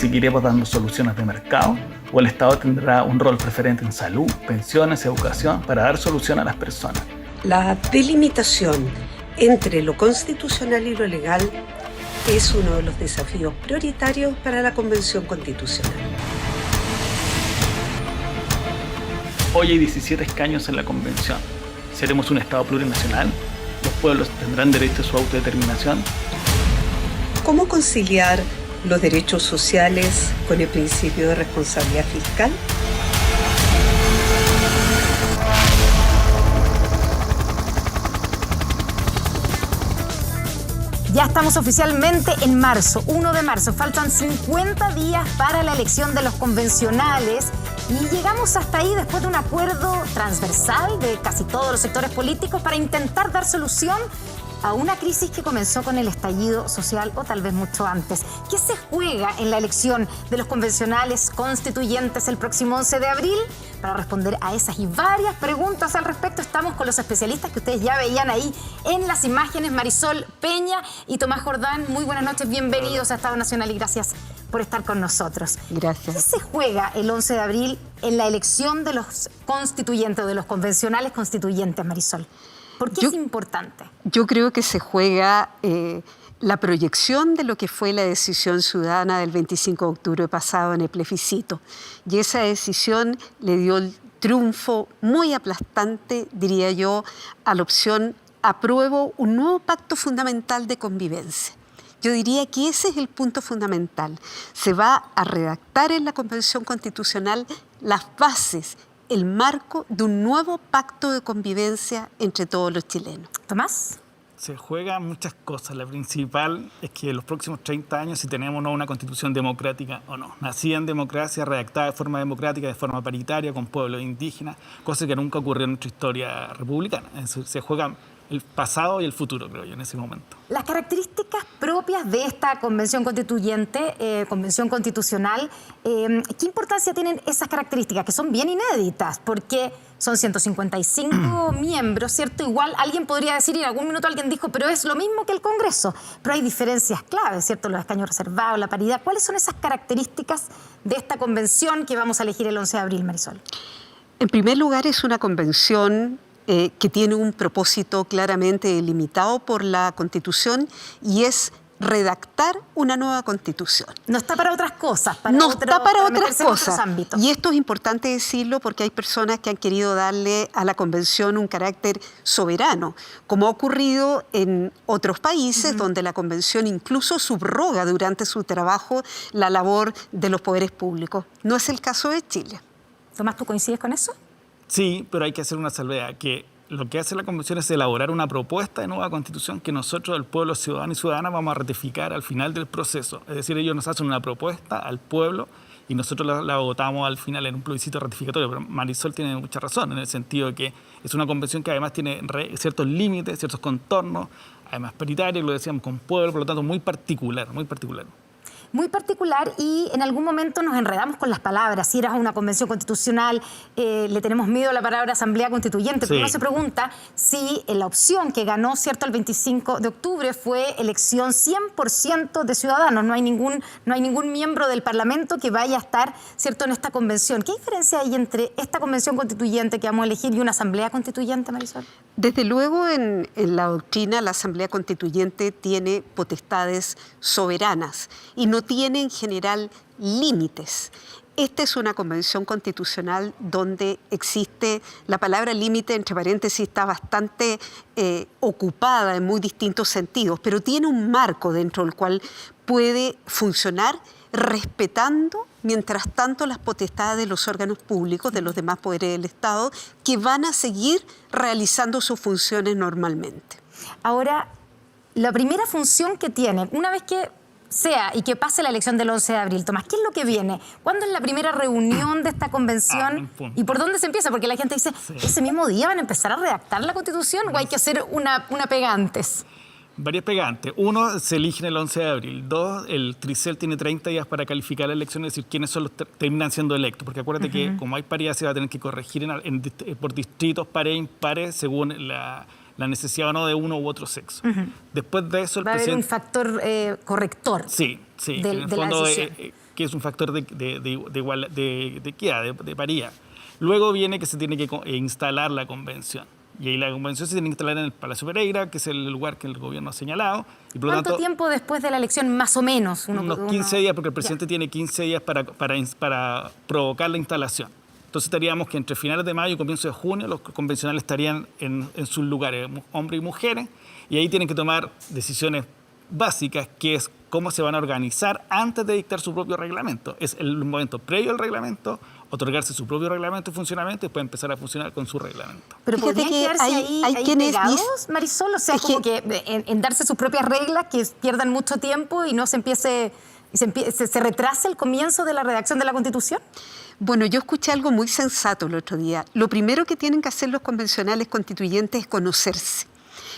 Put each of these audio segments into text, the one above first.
seguiremos dando soluciones de mercado o el Estado tendrá un rol preferente en salud, pensiones, educación para dar solución a las personas. La delimitación entre lo constitucional y lo legal es uno de los desafíos prioritarios para la Convención Constitucional. Hoy hay 17 escaños en la Convención. ¿Seremos un Estado plurinacional? ¿Los pueblos tendrán derecho a su autodeterminación? ¿Cómo conciliar los derechos sociales con el principio de responsabilidad fiscal? Ya estamos oficialmente en marzo, 1 de marzo. Faltan 50 días para la elección de los convencionales y llegamos hasta ahí después de un acuerdo transversal de casi todos los sectores políticos para intentar dar solución a una crisis que comenzó con el estallido social o tal vez mucho antes. ¿Qué se juega en la elección de los convencionales constituyentes el próximo 11 de abril? Para responder a esas y varias preguntas al respecto, estamos con los especialistas que ustedes ya veían ahí en las imágenes, Marisol Peña y Tomás Jordán. Muy buenas noches, bienvenidos a Estado Nacional y gracias por estar con nosotros. Gracias. ¿Qué se juega el 11 de abril en la elección de los constituyentes, de los convencionales constituyentes, Marisol? ¿Por qué es importante? Yo creo que se juega la proyección de lo que fue la decisión ciudadana del 25 de octubre pasado en el plebiscito. Y esa decisión le dio el triunfo muy aplastante, diría yo, a la opción apruebo un nuevo pacto fundamental de convivencia. Yo diría que ese es el punto fundamental. Se va a redactar en la Convención Constitucional las bases, el marco de un nuevo pacto de convivencia entre todos los chilenos. Tomás. Se juegan muchas cosas. La principal es que en los próximos 30 años si tenemos o no una constitución democrática o no. Nacida en democracia, redactada de forma democrática, de forma paritaria, con pueblos indígenas, cosa que nunca ocurrió en nuestra historia republicana. Se juegan el pasado y el futuro, creo yo, en ese momento. Las características propias de esta convención constituyente, convención constitucional, ¿qué importancia tienen esas características? Que son bien inéditas, porque son 155 miembros, ¿cierto? Igual alguien podría decir, y en algún minuto alguien dijo, pero es lo mismo que el Congreso. Pero hay diferencias claves, ¿cierto? Los escaños reservados, la paridad. ¿Cuáles son esas características de esta convención que vamos a elegir el 11 de abril, Marisol? En primer lugar, es una convención que tiene un propósito claramente delimitado por la Constitución y es redactar una nueva Constitución. No está para otras cosas. Está para otras cosas. Ámbitos. Y esto es importante decirlo porque hay personas que han querido darle a la Convención un carácter soberano, como ha ocurrido en otros países donde la Convención incluso subroga durante su trabajo la labor de los poderes públicos. No es el caso de Chile. Tomás, ¿tú coincides con eso? Sí, pero hay que hacer una salvedad, que lo que hace la Convención es elaborar una propuesta de nueva Constitución que nosotros, el pueblo ciudadano y ciudadana, vamos a ratificar al final del proceso. Es decir, ellos nos hacen una propuesta al pueblo y nosotros la votamos al final en un plebiscito ratificatorio. Pero Marisol tiene mucha razón en el sentido de que es una convención que además tiene ciertos límites, ciertos contornos, además paritaria, lo decíamos, con pueblo, por lo tanto muy particular, muy particular. Muy particular y en algún momento nos enredamos con las palabras. Si eras una convención constitucional, le tenemos miedo a la palabra asamblea constituyente, pero uno se pregunta si la opción que ganó, ¿cierto?, el 25 de octubre fue elección 100% de ciudadanos. No hay ningún miembro del Parlamento que vaya a estar, ¿cierto?, en esta convención. ¿Qué diferencia hay entre esta convención constituyente que vamos a elegir y una asamblea constituyente, Marisol? Desde luego, en la doctrina, la Asamblea Constituyente tiene potestades soberanas y no tiene en general límites. Esta es una convención constitucional donde existe, la palabra límite, entre paréntesis, está bastante ocupada en muy distintos sentidos, pero tiene un marco dentro del cual puede funcionar respetando, mientras tanto, las potestades de los órganos públicos, de los demás poderes del Estado, que van a seguir realizando sus funciones normalmente. Ahora, la primera función que tiene, una vez que sea y que pase la elección del 11 de abril, Tomás, ¿qué es lo que viene? ¿Cuándo es la primera reunión de esta convención? ¿Y por dónde se empieza? Porque la gente dice, ¿ese mismo día van a empezar a redactar la Constitución o hay que hacer una pega antes? Varias pegantes. Uno, se elige el 11 de abril. Dos, el Tricel tiene 30 días para calificar la elección, es decir, quiénes son los terminan siendo electos. Porque acuérdate que como hay paridad se va a tener que corregir por distritos pares e impares según la necesidad o no de uno u otro sexo. Después de eso, el va a haber un factor corrector. Sí. De en el la fondo, decisión. que es un factor de equidad, de paridad. Luego viene que se tiene que instalar la convención. Y ahí la convención se tiene que instalar en el Palacio Pereira, que es el lugar que el gobierno ha señalado. Y por lo ¿Cuánto tanto, tiempo después de la elección, más o menos? Unos 15 días, porque el presidente tiene 15 días para provocar la instalación. Entonces estaríamos que entre finales de mayo y comienzo de junio los convencionales estarían en sus lugares, hombres y mujeres, y ahí tienen que tomar decisiones básicas, que es cómo se van a organizar antes de dictar su propio reglamento. Es el momento previo al reglamento, otorgarse su propio reglamento y funcionamiento y después empezar a funcionar con su reglamento. Pero Fíjate podrían que quedarse ahí pegados, Marisol, o sea, como que en darse sus propias reglas, que pierdan mucho tiempo y no se empiece, se retrase el comienzo de la redacción de la Constitución. Bueno, yo escuché algo muy sensato el otro día. Lo primero que tienen que hacer los convencionales constituyentes es conocerse,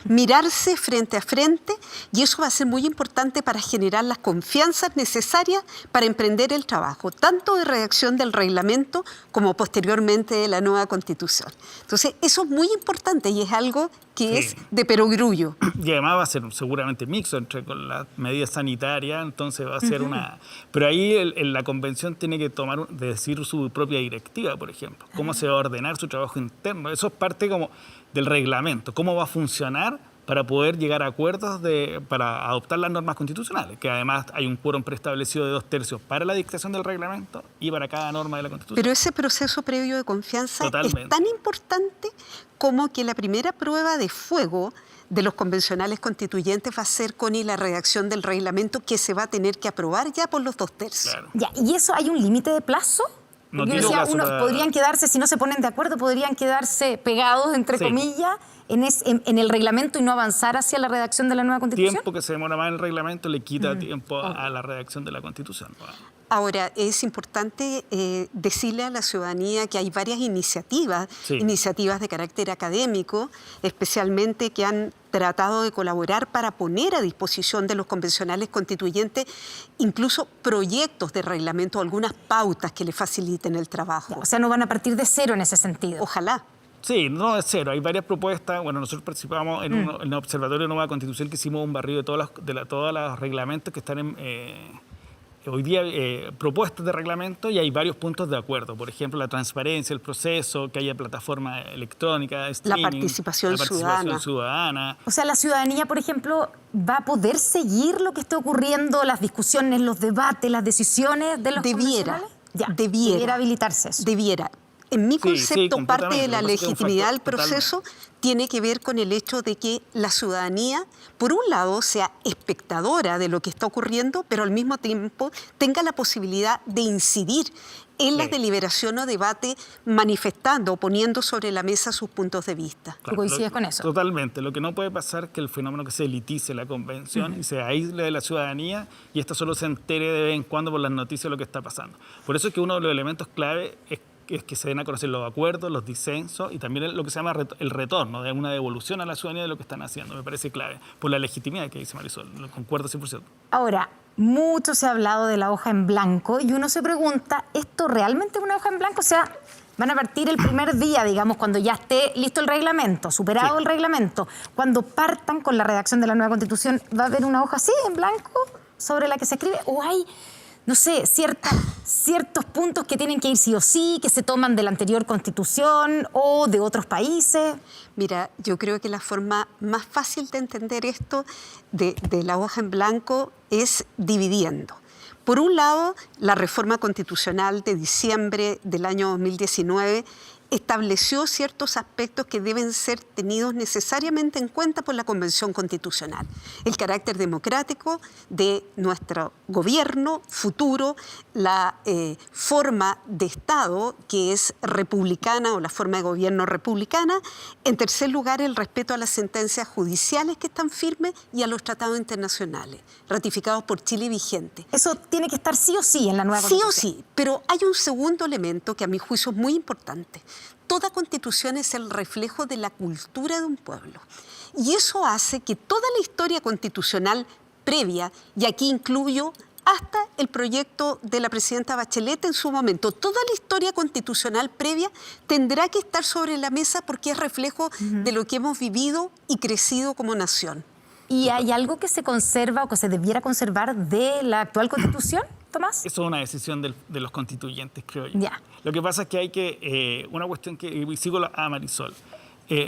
mirarse frente a frente, y eso va a ser muy importante para generar las confianzas necesarias para emprender el trabajo, tanto de redacción del reglamento como posteriormente de la nueva Constitución. Entonces, eso es muy importante y es algo que es de perogrullo. Y además va a ser seguramente mixto entre con las medidas sanitarias, entonces va a ser una... Pero ahí la convención tiene que decir su propia directiva, por ejemplo. Cómo se va a ordenar su trabajo interno. Eso es parte como del reglamento. Cómo va a funcionar para poder llegar a acuerdos para adoptar las normas constitucionales, que además hay un quórum preestablecido de 2/3 para la dictación del reglamento y para cada norma de la Constitución. Pero ese proceso previo de confianza Totalmente. es tan importante como que la primera prueba de fuego de los convencionales constituyentes va a ser con la redacción del reglamento, que se va a tener que aprobar ya por los 2/3. Claro. Ya, ¿y eso hay un límite de plazo? No Yo tiene decía, plazo podrían quedarse, si no se ponen de acuerdo, podrían quedarse pegados, entre comillas, en el reglamento y no avanzar hacia la redacción de la nueva Constitución. Tiempo que se demora más en el reglamento le quita tiempo a la redacción de la Constitución. Ahora, es importante decirle a la ciudadanía que hay varias iniciativas de carácter académico, especialmente que han tratado de colaborar para poner a disposición de los convencionales constituyentes incluso proyectos de reglamento, algunas pautas que les faciliten el trabajo. O sea, no van a partir de cero en ese sentido. Ojalá. Sí, no es cero. Hay varias propuestas. Bueno, nosotros participamos en el Observatorio de Nueva Constitución, que hicimos un barrido de todos los reglamentos que están hoy día propuestas de reglamento, y hay varios puntos de acuerdo. Por ejemplo, la transparencia, el proceso, que haya plataforma electrónica, streaming, la participación ciudadana. O sea, la ciudadanía, por ejemplo, va a poder seguir lo que está ocurriendo, las discusiones, los debates, las decisiones de los convencionales. Debiera habilitarse eso. Debiera. En mi concepto, sí, parte de la completamente. legitimidad del proceso tiene que ver con el hecho de que la ciudadanía, por un lado, sea espectadora de lo que está ocurriendo, pero al mismo tiempo tenga la posibilidad de incidir en la deliberación o debate, manifestando, poniendo sobre la mesa sus puntos de vista. ¿Tú coincides con eso? Totalmente. Lo que no puede pasar es que el fenómeno que se elitice la convención y se aísle de la ciudadanía, y esto solo se entere de vez en cuando por las noticias de lo que está pasando. Por eso es que uno de los elementos clave es que se den a conocer los acuerdos, los disensos y también lo que se llama el retorno, de una devolución a la ciudadanía de lo que están haciendo. Me parece clave, por la legitimidad que dice Marisol. Lo concuerdo 100%. Ahora, mucho se ha hablado de la hoja en blanco y uno se pregunta, ¿esto realmente es una hoja en blanco? O sea, van a partir el primer día, digamos, cuando ya esté listo el reglamento, superado el reglamento, cuando partan con la redacción de la nueva Constitución, ¿va a haber una hoja así, en blanco, sobre la que se escribe? ¿O hay, no sé, ciertos puntos que tienen que ir sí o sí, que se toman de la anterior Constitución o de otros países? Mira, yo creo que la forma más fácil de entender esto de la hoja en blanco es dividiendo. Por un lado, la reforma constitucional de diciembre del año 2019 estableció ciertos aspectos que deben ser tenidos necesariamente en cuenta por la Convención Constitucional. El carácter democrático de nuestro gobierno futuro, la forma de Estado que es republicana o la forma de gobierno republicana. En tercer lugar, el respeto a las sentencias judiciales que están firmes y a los tratados internacionales ratificados por Chile y vigentes. Eso tiene que estar sí o sí en la nueva Constitución. Sí o sí, pero hay un segundo elemento que a mi juicio es muy importante. Toda Constitución es el reflejo de la cultura de un pueblo. Y eso hace que toda la historia constitucional previa, y aquí incluyo hasta el proyecto de la presidenta Bachelet en su momento, toda la historia constitucional previa tendrá que estar sobre la mesa porque es reflejo de lo que hemos vivido y crecido como nación. ¿Y hay algo que se conserva o que se debiera conservar de la actual Constitución? Tomás? Eso es una decisión de los constituyentes, creo yo. Ya. Lo que pasa es que hay que, una cuestión que sigo a Marisol,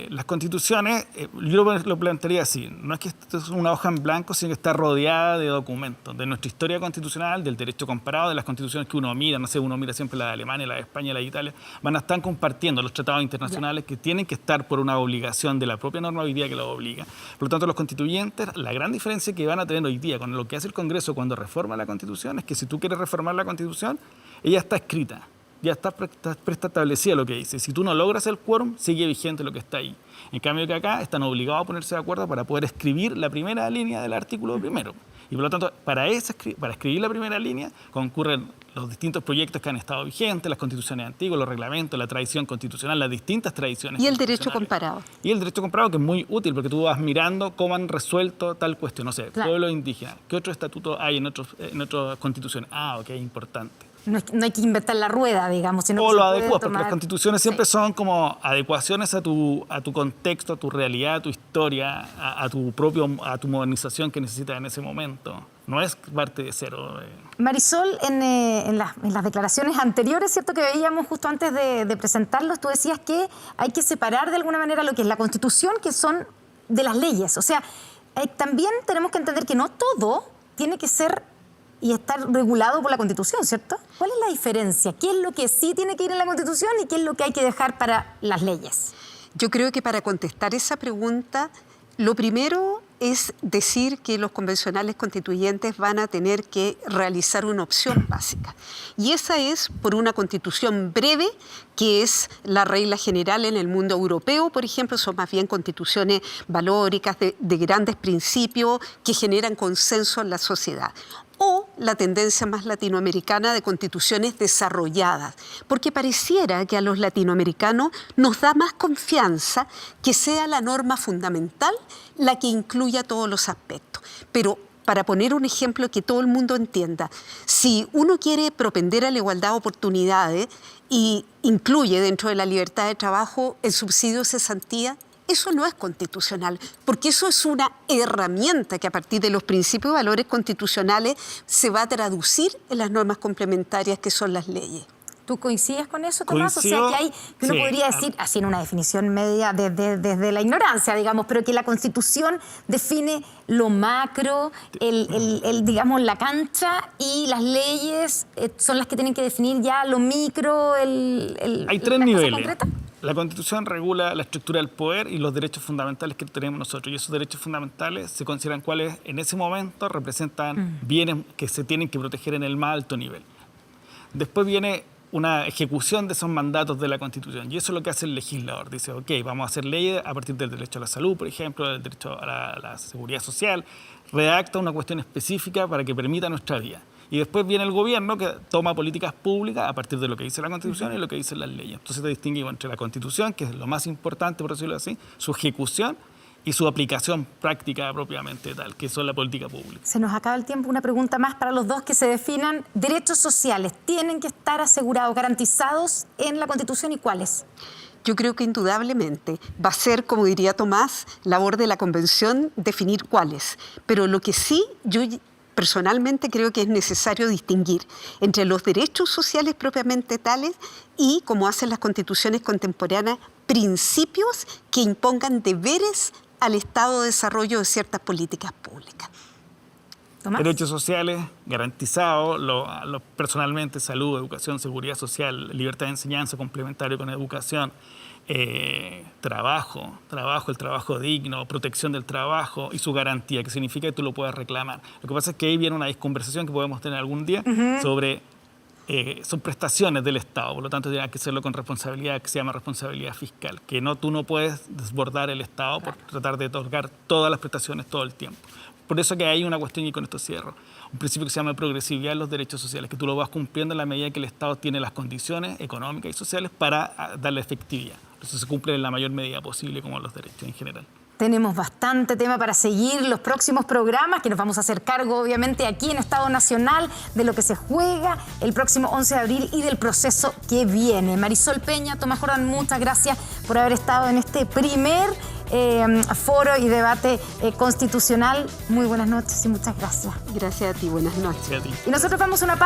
las constituciones, yo lo plantearía así, no es que esto es una hoja en blanco, sino que está rodeada de documentos, de nuestra historia constitucional, del derecho comparado, de las constituciones que uno mira, no sé, uno mira siempre la de Alemania, la de España, la de Italia, van a estar compartiendo los tratados internacionales que tienen que estar por una obligación de la propia norma hoy día que los obliga. Por lo tanto, los constituyentes, la gran diferencia que van a tener hoy día con lo que hace el Congreso cuando reforma la Constitución es que si tú quieres reformar la Constitución, ella está escrita. Ya está preestablecida lo que dice. Si tú no logras el quórum, sigue vigente lo que está ahí. En cambio que acá están obligados a ponerse de acuerdo para poder escribir la primera línea del artículo primero. Y por lo tanto, para escribir la primera línea concurren los distintos proyectos que han estado vigentes, las constituciones antiguas, los reglamentos, la tradición constitucional, las distintas tradiciones. Y el derecho comparado. Y el derecho comparado, que es muy útil porque tú vas mirando cómo han resuelto tal cuestión. No sé, claro. Pueblos indígenas. ¿Qué otro estatuto hay en otras constituciones? Ah, ok, importante. No hay que inventar la rueda, digamos, sino o que lo se puede adecuas, porque tomar... las constituciones siempre son como adecuaciones a tu contexto, a tu realidad, a tu historia, a tu modernización que necesitas en ese momento. No es parte de cero. Marisol, en las declaraciones anteriores, ¿cierto?, que veíamos justo antes de presentarlos, tú decías que hay que separar de alguna manera lo que es la Constitución, que son de las leyes. O sea, también tenemos que entender que no todo tiene que ser y estar regulado por la Constitución, ¿cierto? ¿Cuál es la diferencia? ¿Qué es lo que sí tiene que ir en la Constitución y qué es lo que hay que dejar para las leyes? Yo creo que para contestar esa pregunta, lo primero es decir que los convencionales constituyentes van a tener que realizar una opción básica. Y esa es por una constitución breve, que es la regla general en el mundo europeo, por ejemplo, son más bien constituciones valóricas de grandes principios que generan consenso en la sociedad. O la tendencia más latinoamericana de constituciones desarrolladas, porque pareciera que a los latinoamericanos nos da más confianza que sea la norma fundamental la que incluya todos los aspectos. Pero para poner un ejemplo que todo el mundo entienda, si uno quiere propender a la igualdad de oportunidades y incluye dentro de la libertad de trabajo el subsidio de cesantía, eso no es constitucional, porque eso es una herramienta que a partir de los principios y valores constitucionales se va a traducir en las normas complementarias que son las leyes. ¿Tú coincides con eso, Tomás? Coincido, o sea, que uno sí, podría decir, así en una definición media desde la ignorancia, digamos, pero que la Constitución define lo macro, digamos, la cancha, y las leyes son las que tienen que definir ya lo micro, Hay tres niveles. Concreta. La Constitución regula la estructura del poder y los derechos fundamentales que tenemos nosotros. Y esos derechos fundamentales se consideran cuáles en ese momento representan bienes que se tienen que proteger en el más alto nivel. Después viene una ejecución de esos mandatos de la Constitución. Y eso es lo que hace el legislador. Dice, ok, vamos a hacer leyes a partir del derecho a la salud, por ejemplo, del derecho a la seguridad social. Redacta una cuestión específica para que permita nuestra vida. Y después viene el gobierno que toma políticas públicas a partir de lo que dice la Constitución y lo que dicen las leyes. Entonces se distingue entre la Constitución, que es lo más importante, por decirlo así, su ejecución y su aplicación práctica propiamente tal, que son la política pública. Se nos acaba el tiempo. Una pregunta más para los dos, que se definan. ¿Derechos sociales tienen que estar asegurados, garantizados en la Constitución, y cuáles? Yo creo que indudablemente va a ser, como diría Tomás, labor de la Convención definir cuáles. Pero lo que sí, yo personalmente creo que es necesario distinguir entre los derechos sociales propiamente tales y, como hacen las constituciones contemporáneas, principios que impongan deberes al Estado de desarrollo de ciertas políticas públicas. ¿Tomás? Derechos sociales garantizados, personalmente, salud, educación, seguridad social, libertad de enseñanza complementario con educación, trabajo, el trabajo digno, protección del trabajo y su garantía, que significa que tú lo puedas reclamar. Lo que pasa es que ahí viene una conversación que podemos tener algún día sobre son prestaciones del Estado, por lo tanto tiene que hacerlo con responsabilidad, que se llama responsabilidad fiscal, que tú no puedes desbordar el Estado por tratar de otorgar todas las prestaciones todo el tiempo. Por eso que hay una cuestión, y con esto cierro, un principio que se llama progresividad en los derechos sociales, que tú lo vas cumpliendo en la medida que el Estado tiene las condiciones económicas y sociales para darle efectividad. Eso se cumple en la mayor medida posible, como los derechos en general. Tenemos bastante tema para seguir los próximos programas, que nos vamos a hacer cargo, obviamente, aquí en Estado Nacional, de lo que se juega el próximo 11 de abril y del proceso que viene. Marisol Peña, Tomás Jordán, muchas gracias por haber estado en este primer foro y debate constitucional. Muy buenas noches y muchas gracias. Gracias a ti, buenas noches. Gracias a ti. Y nosotros vamos a una pausa.